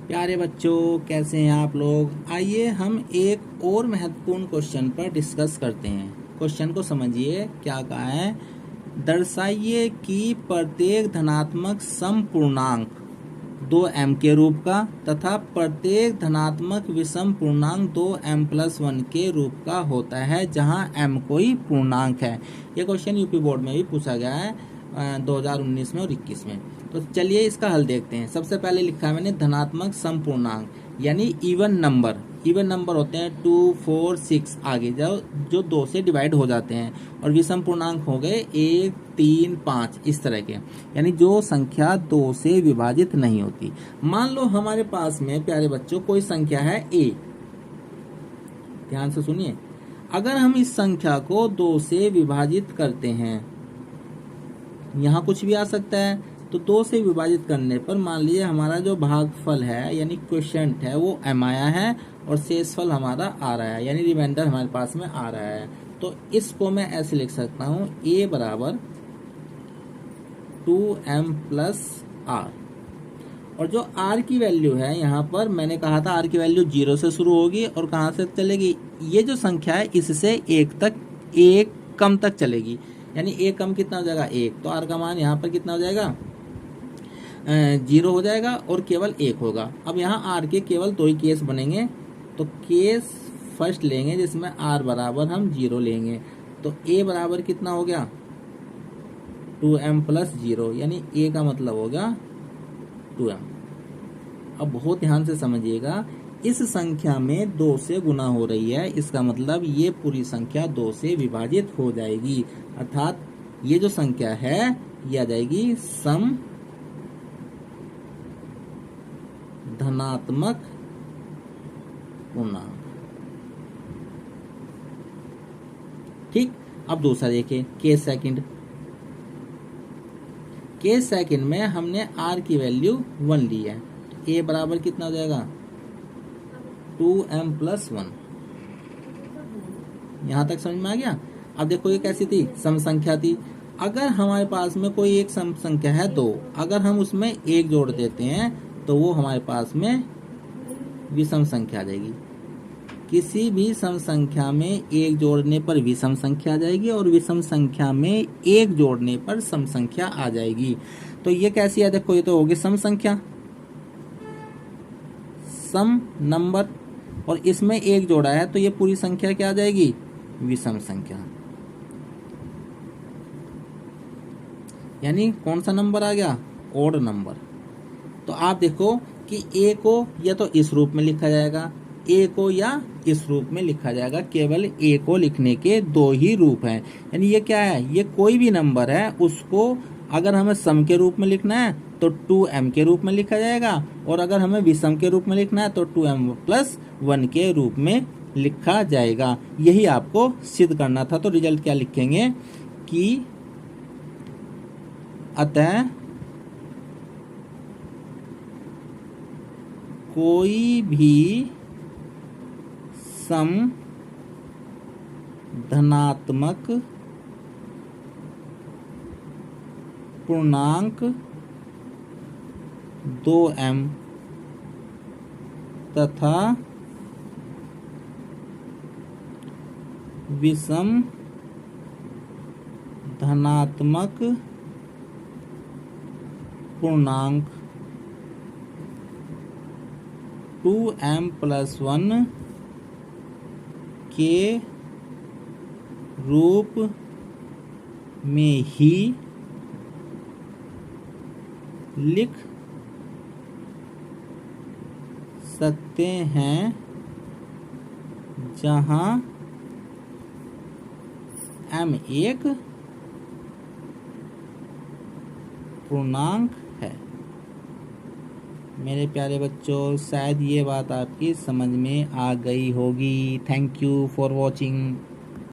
प्यारे बच्चों, कैसे हैं आप लोग। आइए हम एक और महत्वपूर्ण क्वेश्चन पर डिस्कस करते हैं। क्वेश्चन को समझिए, क्या कहा है। दर्शाइए कि प्रत्येक धनात्मक सम पूर्णांक 2m के रूप का तथा प्रत्येक धनात्मक विषम पूर्णांक 2m+1 के रूप का होता है जहां m कोई पूर्णांक है। ये क्वेश्चन यूपी बोर्ड में भी पूछा गया है 2019 में और 21 में। तो चलिए इसका हल देखते हैं। सबसे पहले लिखा है मैंने धनात्मक सम पूर्णांक, यानी इवन नंबर। इवन नंबर होते हैं 2, 4, 6 आगे जाओ, जो 2 से डिवाइड हो जाते हैं। और विषम पूर्णांक हो गए 1, 3, 5 इस तरह के, यानी जो संख्या 2 से विभाजित नहीं होती। मान लो हमारे पास में प्यारे बच्चों कोई संख्या है a। ध्यान से सुनिए, अगर हम इस संख्या को 2 से विभाजित करते हैं, यहाँ कुछ भी आ सकता है, तो 2 से विभाजित करने पर मान लीजिए हमारा जो भागफल है यानी क्वोशिएंट है वो m आया है और शेषफल हमारा आ रहा है, यानी रिमाइंडर हमारे पास में आ रहा है। तो इसको मैं ऐसे लिख सकता हूँ a बराबर 2m+r। और जो r की वैल्यू है, यहाँ पर मैंने कहा था r की वैल्यू 0 से शुरू होगी और कहाँ से चलेगी, ये जो संख्या है इससे 1 कम तक चलेगी। यानी 1 कम कितना हो जाएगा 1, तो r का मान यहाँ पर कितना हो जाएगा 0 हो जाएगा और केवल 1 होगा। अब यहाँ r के केवल 2 ही केस बनेंगे, तो केस फर्स्ट लेंगे जिसमें r बराबर हम 0 लेंगे। तो a बराबर कितना हो गया 2m+0, यानी a का मतलब होगा 2m। अब बहुत ध्यान से समझिएगा, इस संख्या में 2 से गुना हो रही है, इसका मतलब ये पूरी संख्या 2 से विभाजित हो जाएगी। अर्थात ये जो संख्या है ये आ जाएगी सम धनात्मक पूर्णांक। ठीक, अब दूसरा देखिए, केस सेकंड। केस सेकंड में हमने r की वैल्यू 1 ली है, तो a बराबर कितना हो जाएगा 2m+1। यहां तक समझ में आ गया। अब देखो ये कैसी थी, सम संख्या थी। अगर हमारे पास में कोई एक सम संख्या है 2, अगर हम उसमें 1 जोड़ देते हैं तो वो हमारे पास में विषम संख्या आ जाएगी। किसी भी सम संख्या में 1 जोड़ने पर विषम संख्या आ जाएगी और विषम संख्या में 1 जोड़ने पर सम संख्या आ जाएगी। तो ये कैसी है, देखो ये तो होगी सम संख्या, सम नंबर, और इसमें 1 जोड़ा है तो ये पूरी संख्या क्या आ जाएगी विषम संख्या। यानी कौन सा नंबर आ गया ओड नंबर। तो आप देखो कि a को या तो इस रूप में लिखा जाएगा, a को या इस रूप में लिखा जाएगा। केवल a को लिखने के 2 ही रूप हैं। यानी ये क्या है, ये कोई भी नंबर है उसको अगर हमें सम के रूप में लिखना है तो 2m के रूप में लिखा जाएगा, और अगर हमें विषम के रूप में लिखना है तो 2m+1 के रूप में लिखा जाएगा। यही आपको सिद्ध करना था। तो रिजल्ट क्या लिखेंगे कि अतः कोई भी सम धनात्मक पूर्णांक 2m तथा विषम धनात्मक पूर्णांक 2m+1 के रूप में ही लिख सकते हैं जहां m एक पूर्णांक है। मेरे प्यारे बच्चों, शायद ये बात आपकी समझ में आ गई होगी। Thank you for watching.